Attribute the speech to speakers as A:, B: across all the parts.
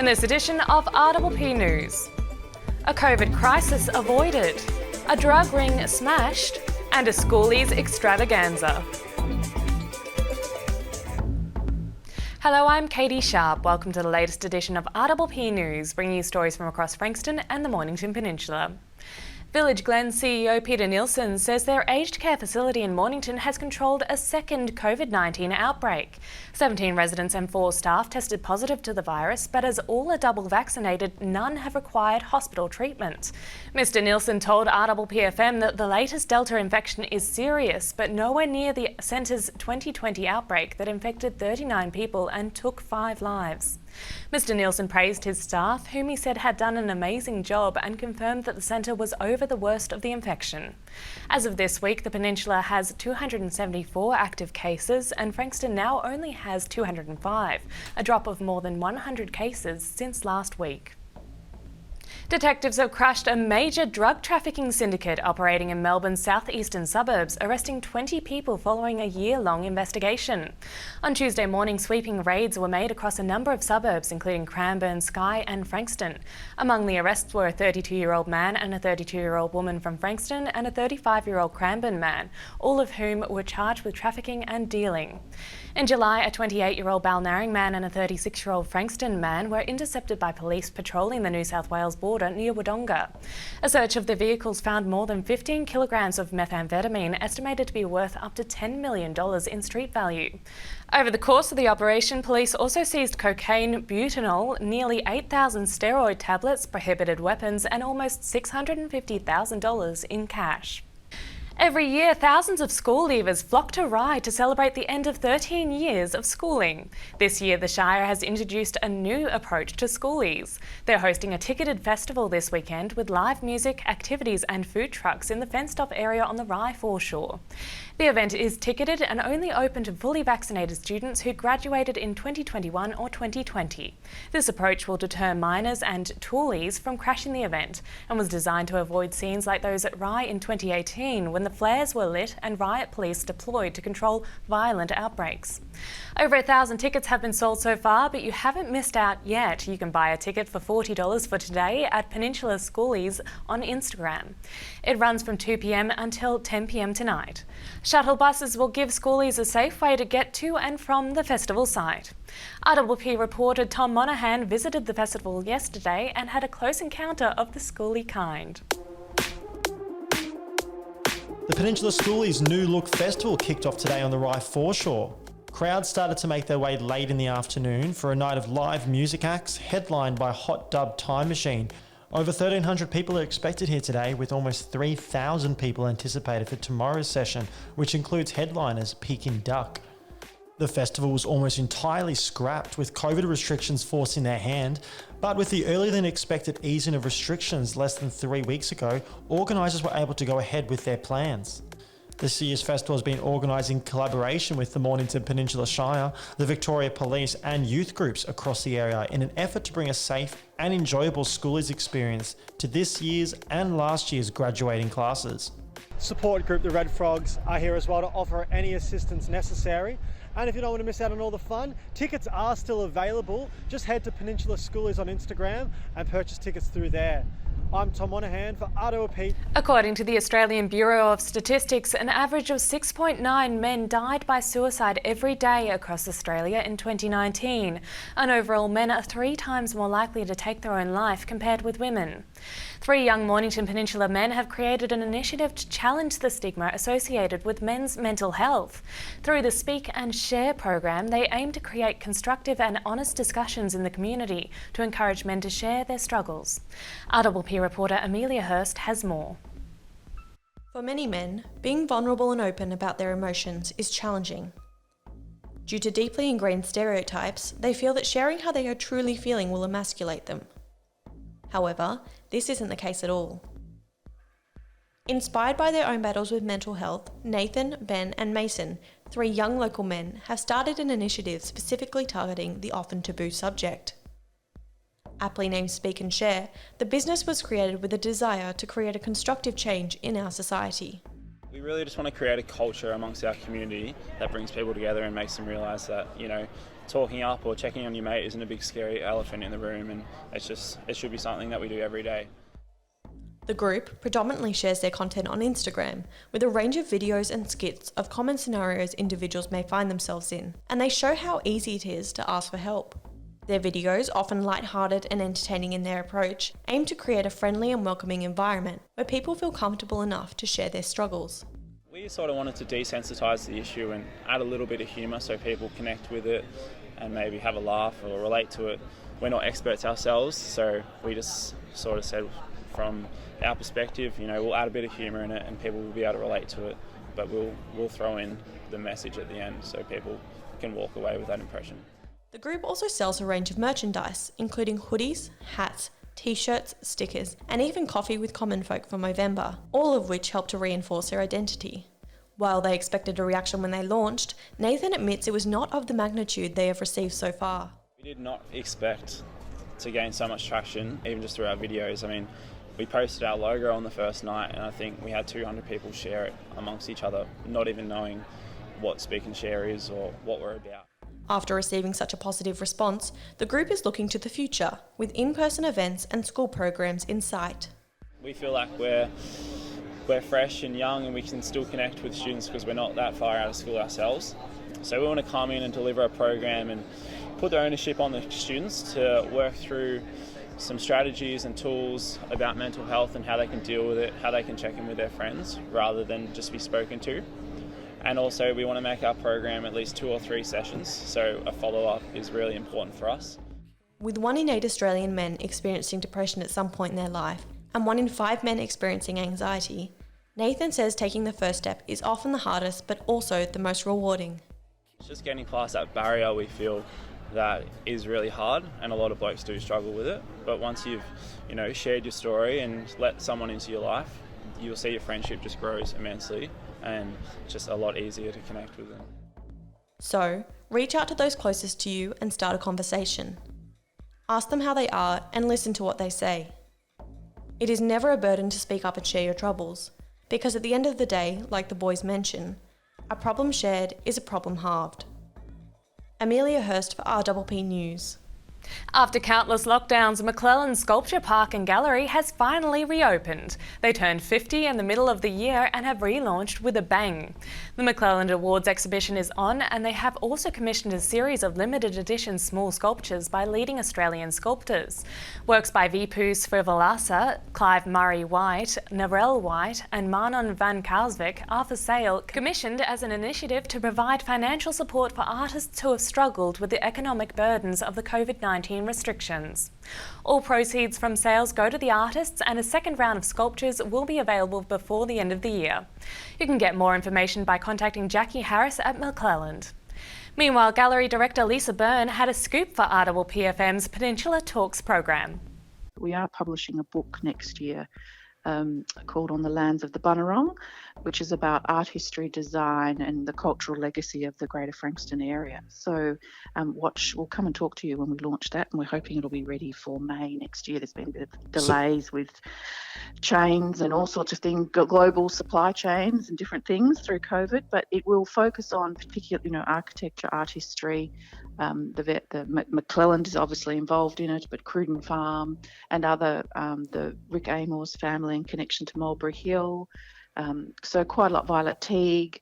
A: In this edition of RPPV News, a COVID crisis avoided, a drug ring smashed, and a schoolies extravaganza. Hello, I'm Catie Sharp. Welcome to the latest edition of RPPV News, bringing you stories from across Frankston and the Mornington Peninsula. Village Glen CEO Peter Nielsen says their aged care facility in Mornington has controlled a second COVID-19 outbreak. 17 residents and 4 staff tested positive to the virus, but as all are double vaccinated, none have required hospital treatment. Mr Nielsen told RPPFM that the latest Delta infection is serious, but nowhere near the centre's 2020 outbreak that infected 39 people and took 5 lives. Mr Nielsen praised his staff, whom he said had done an amazing job, and confirmed that the centre was over the worst of the infection. As of this week, the peninsula has 274 active cases and Frankston now only has 205, a drop of more than 100 cases since last week. Detectives have crushed a major drug trafficking syndicate operating in Melbourne's southeastern suburbs, arresting 20 people following a year-long investigation. On Tuesday morning, sweeping raids were made across a number of suburbs, including Cranbourne, Skye and Frankston. Among the arrests were a 32-year-old man and a 32-year-old woman from Frankston and a 35-year-old Cranbourne man, all of whom were charged with trafficking and dealing. In July, a 28-year-old Balnarring man and a 36-year-old Frankston man were intercepted by police patrolling the New South Wales border near Wodonga. A search of the vehicles found more than 15 kilograms of methamphetamine, estimated to be worth up to $10 million in street value. Over the course of the operation, police also seized cocaine, butanol, nearly 8,000 steroid tablets, prohibited weapons and almost $650,000 in cash. Every year, thousands of school leavers flock to Rye to celebrate the end of 13 years of schooling. This year, the Shire has introduced a new approach to schoolies. They're hosting a ticketed festival this weekend with live music, activities and food trucks in the fenced-off area on the Rye foreshore. The event is ticketed and only open to fully vaccinated students who graduated in 2021 or 2020. This approach will deter minors and toolies from crashing the event and was designed to avoid scenes like those at Rye in 2018 when the flares were lit and riot police deployed to control violent outbreaks. Over 1,000 tickets have been sold so far, but you haven't missed out yet. You can buy a ticket for $40 for today at Peninsula Schoolies on Instagram. It runs from 2 p.m. until 10 p.m. tonight. Shuttle buses will give schoolies a safe way to get to and from the festival site. RPP reporter Tom Monaghan visited the festival yesterday and had a close encounter of the schoolie kind.
B: The Peninsula Schoolies' New Look Festival kicked off today on the Rye foreshore. Crowds started to make their way late in the afternoon for a night of live music acts headlined by hot dub Time Machine. Over 1,300 people are expected here today, with almost 3,000 people anticipated for tomorrow's session, which includes headliners Peking Duck. The festival was almost entirely scrapped, with COVID restrictions forcing their hand, but with the earlier than expected easing of restrictions less than 3 weeks ago, organisers were able to go ahead with their plans. This year's festival has been organised in collaboration with the Mornington Peninsula Shire, the Victoria Police and youth groups across the area in an effort to bring a safe and enjoyable schoolies experience to this year's and last year's graduating classes.
C: Support group, the Red Frogs, are here as well to offer any assistance necessary. And if you don't want to miss out on all the fun, tickets are still available. Just head to Peninsula Schoolies on Instagram and purchase tickets through there. I'm Tom Monaghan for RPPV.
A: According to the Australian Bureau of Statistics, an average of 6.9 men died by suicide every day across Australia in 2019. And overall, men are 3 times more likely to take their own life compared with women. 3 young Mornington Peninsula men have created an initiative to challenge the stigma associated with men's mental health. Through the Speak and Share program, they aim to create constructive and honest discussions in the community to encourage men to share their struggles. RPP reporter Amelia Hurst has more.
D: For many men, being vulnerable and open about their emotions is challenging. Due to deeply ingrained stereotypes, they feel that sharing how they are truly feeling will emasculate them. However, this isn't the case at all. Inspired by their own battles with mental health, Nathan, Ben and Mason, 3 young local men, have started an initiative specifically targeting the often taboo subject. Aptly named Speak and Share, the business was created with a desire to create a constructive change in our society.
E: We really just want to create a culture amongst our community that brings people together and makes them realise that, talking up or checking on your mate isn't a big scary elephant in the room, and it should be something that we do every day.
D: The group predominantly shares their content on Instagram with a range of videos and skits of common scenarios individuals may find themselves in, and they show how easy it is to ask for help. Their videos, often light-hearted and entertaining in their approach, aim to create a friendly and welcoming environment where people feel comfortable enough to share their struggles.
E: We sort of wanted to desensitise the issue and add a little bit of humour so people connect with it and maybe have a laugh or relate to it. We're not experts ourselves, so we just sort of said from our perspective, we'll add a bit of humour in it and people will be able to relate to it, but we'll throw in the message at the end so people can walk away with that impression.
D: The group also sells a range of merchandise, including hoodies, hats, t-shirts, stickers, and even coffee with common folk for Movember, all of which help to reinforce their identity. While they expected a reaction when they launched, Nathan admits it was not of the magnitude they have received so far.
E: We did not expect to gain so much traction, even just through our videos. We posted our logo on the first night and I think we had 200 people share it amongst each other, not even knowing what Speak and Share is or what we're about.
D: After receiving such a positive response, the group is looking to the future, with in-person events and school programs in sight.
E: We feel like we're fresh and young and we can still connect with students because we're not that far out of school ourselves. So we want to come in and deliver a program and put the ownership on the students to work through some strategies and tools about mental health and how they can deal with it, how they can check in with their friends rather than just be spoken to. And also we want to make our program at least 2 or 3 sessions, so a follow-up is really important for us.
D: With 1 in 8 Australian men experiencing depression at some point in their life, and 1 in 5 men experiencing anxiety, Nathan says taking the first step is often the hardest but also the most rewarding.
E: It's just getting past that barrier we feel that is really hard, and a lot of blokes do struggle with it. But once you've shared your story and let someone into your life, you'll see your friendship just grows immensely and it's just a lot easier to connect with them.
D: So, reach out to those closest to you and start a conversation. Ask them how they are and listen to what they say. It is never a burden to speak up and share your troubles, because at the end of the day, like the boys mention, a problem shared is a problem halved. Amelia Hurst for RPP News.
A: After countless lockdowns, McClelland Sculpture Park and Gallery has finally reopened. They turned 50 in the middle of the year and have relaunched with a bang. The McClelland Awards exhibition is on, and they have also commissioned a series of limited edition small sculptures by leading Australian sculptors. Works by Vipu Srivalasa, Clive Murray White, Narelle White and Manon van Kalsvik are for sale, commissioned as an initiative to provide financial support for artists who have struggled with the economic burdens of the COVID-19 restrictions. All proceeds from sales go to the artists, and a second round of sculptures will be available before the end of the year. You can get more information by contacting Jackie Harris at McClelland. Meanwhile, Gallery Director Lisa Byrne had a scoop for RPPFM's Peninsula Talks program.
F: We are publishing a book next year called On the Lands of the Bunurong, which is about art history, design and the cultural legacy of the Greater Frankston area. So we'll come and talk to you when we launch that, and we're hoping it'll be ready for May next year. There's been a bit of delays with chains and all sorts of things, global supply chains and different things through COVID, but it will focus on particularly, architecture, art history. The McClelland is obviously involved in it, but Cruden Farm and other, the Rick Amors family in connection to Mulberry Hill. So quite a lot, Violet Teague,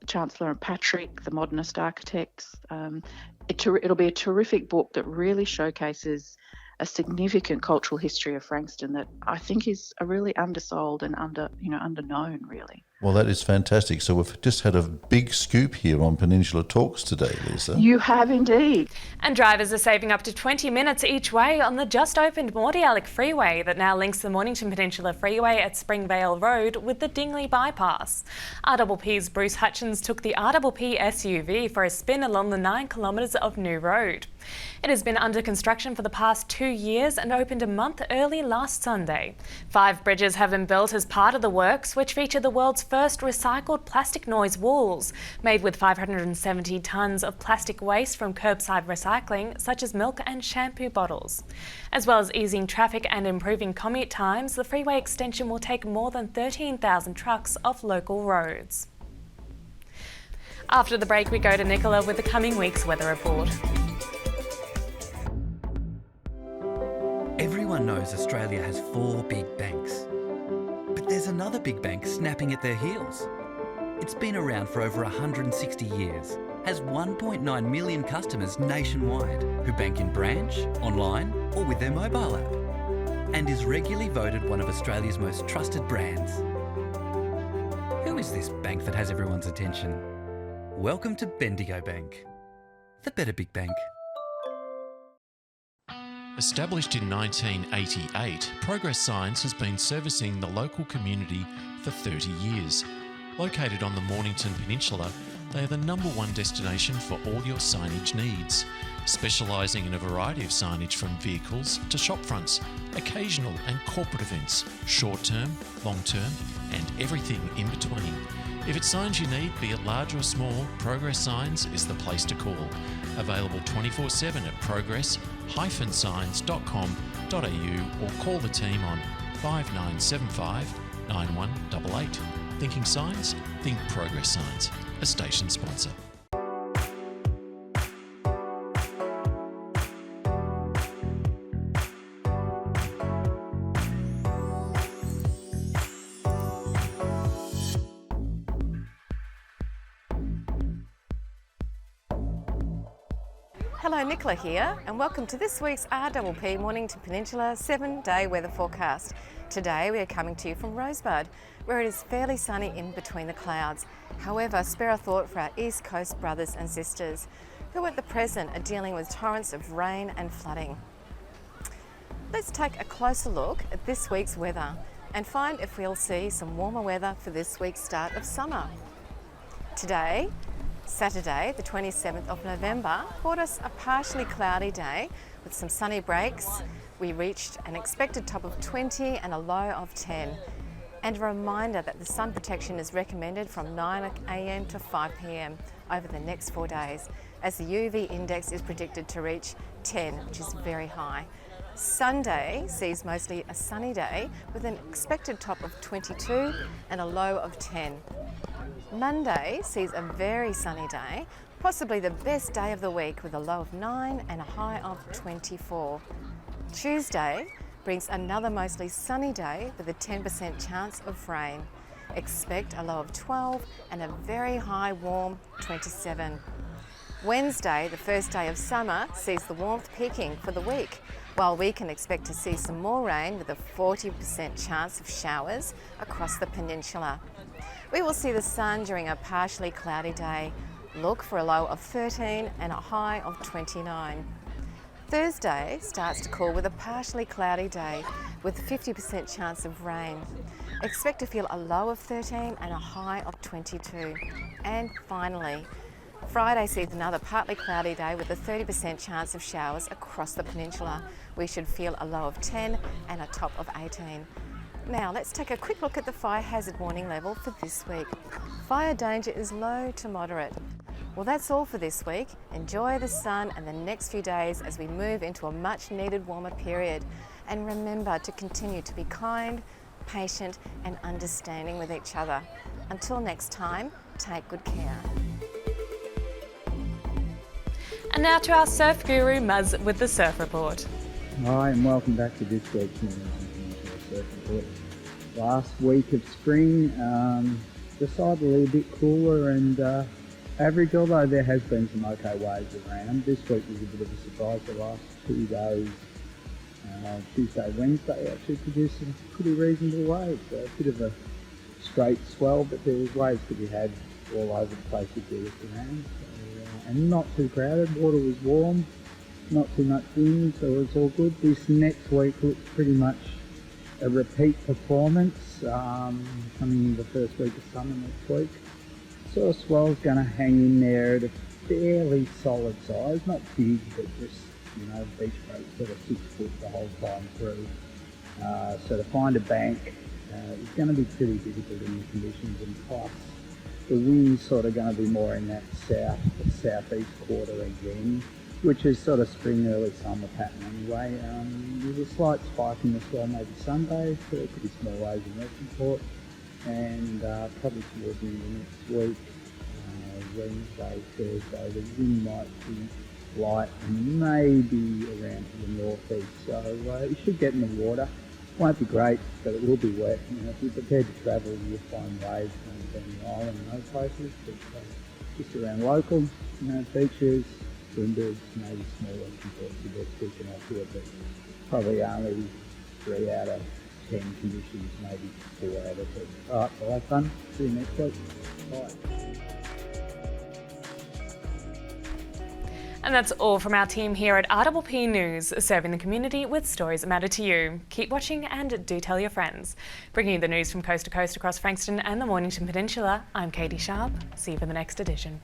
F: Chancellor and Patrick, the modernist architects. It'll be a terrific book that really showcases a significant cultural history of Frankston that I think is a really undersold and underknown, really.
G: Well, that is fantastic. So we've just had a big scoop here on Peninsula Talks today, Lisa.
F: You have indeed.
A: And drivers are saving up to 20 minutes each way on the just-opened Mordialloc Freeway that now links the Mornington Peninsula Freeway at Springvale Road with the Dingley Bypass. RPP's Bruce Hutchins took the RPP SUV for a spin along the 9 kilometres of new road. It has been under construction for the past 2 years and opened a month early last Sunday. 5 bridges have been built as part of the works, which feature the world's first recycled plastic noise walls, made with 570 tonnes of plastic waste from curbside recycling, such as milk and shampoo bottles. As well as easing traffic and improving commute times, the freeway extension will take more than 13,000 trucks off local roads. After the break, we go to Nicola with the coming week's weather report.
H: Everyone knows Australia has 4 big banks. But there's another big bank snapping at their heels. It's been around for over 160 years, has 1.9 million customers nationwide who bank in branch, online or with their mobile app, and is regularly voted one of Australia's most trusted brands. Who is this bank that has everyone's attention? Welcome to Bendigo Bank, the better big bank.
I: Established in 1988, Progress Signs has been servicing the local community for 30 years. Located on the Mornington Peninsula, they are the #1 destination for all your signage needs, specialising in a variety of signage from vehicles to shop fronts, occasional and corporate events, short-term, long-term and everything in between. If it's signs you need, be it large or small, Progress Signs is the place to call. Available 24/7 at progress-signs.com.au or call the team on 5975 9188. Thinking signs? Think Progress Signs, a station sponsor.
J: Hello, Nicola here, and welcome to this week's RPPV Mornington Peninsula 7-day weather forecast. Today we are coming to you from Rosebud, where it is fairly sunny in between the clouds. However, spare a thought for our East Coast brothers and sisters, who at the present are dealing with torrents of rain and flooding. Let's take a closer look at this week's weather and find if we'll see some warmer weather for this week's start of summer. Today, Saturday, the 27th of November, brought us a partially cloudy day with some sunny breaks. We reached an expected top of 20 and a low of 10. And a reminder that the sun protection is recommended from 9 a.m. to 5 p.m. over the next 4 days, as the UV index is predicted to reach 10, which is very high. Sunday sees mostly a sunny day with an expected top of 22 and a low of 10. Monday sees a very sunny day, possibly the best day of the week with a low of 9 and a high of 24. Tuesday brings another mostly sunny day with a 10% chance of rain. Expect a low of 12 and a very high warm 27. Wednesday, the first day of summer, sees the warmth peaking for the week, while we can expect to see some more rain with a 40% chance of showers across the peninsula. We will see the sun during a partially cloudy day. Look for a low of 13 and a high of 29. Thursday starts to cool with a partially cloudy day with a 50% chance of rain. Expect to feel a low of 13 and a high of 22. And finally, Friday sees another partly cloudy day with a 30% chance of showers across the peninsula. We should feel a low of 10 and a top of 18. Now let's take a quick look at the fire hazard warning level for this week. Fire danger is low to moderate. Well, that's all for this week. Enjoy the sun and the next few days as we move into a much needed warmer period. And remember to continue to be kind, patient and understanding with each other. Until next time, take good care.
A: And now to our surf guru, Muzz, with the surf report.
K: Hi, and welcome back to this week's Surf Report. Last week of spring, decidedly a bit cooler and average, although there has been some okay waves around. This week was a bit of a surprise. The last 2 days, Tuesday, Wednesday, actually produced some pretty reasonable waves. A bit of a straight swell, but there was waves to be had all over the place if you look around. And not too crowded, water was warm, not too much wind, so it's all good. This next week looks pretty much a repeat performance, coming into the first week of summer next week. So a swell's going to hang in there at a fairly solid size, not big, but just, beach break sort of 6 foot the whole time through. So to find a bank is going to be pretty difficult in the conditions, and plus the wind's sort of going to be more in that southeast quarter again, which is sort of spring, early summer pattern anyway. There's a slight spike in the swell maybe Sunday, so pretty small waves in Western Port, and probably towards the end of next week Wednesday, Thursday, the wind might be light and maybe around to the northeast. So you should get in the water. Won't be great, but it will be wet. You know, if you're prepared to travel, you'll find waves on the island and those places. But just around local, beaches, windbirds, maybe smaller compared to what's speaking up here, but probably only 3 out of 10 conditions, maybe 4 out of 10. All right, well, have fun. See you next week. Bye.
A: And that's all from our team here at RPPV News, serving the community with stories that matter to you. Keep watching and do tell your friends. Bringing you the news from coast to coast across Frankston and the Mornington Peninsula, I'm Catie Sharp. See you for the next edition.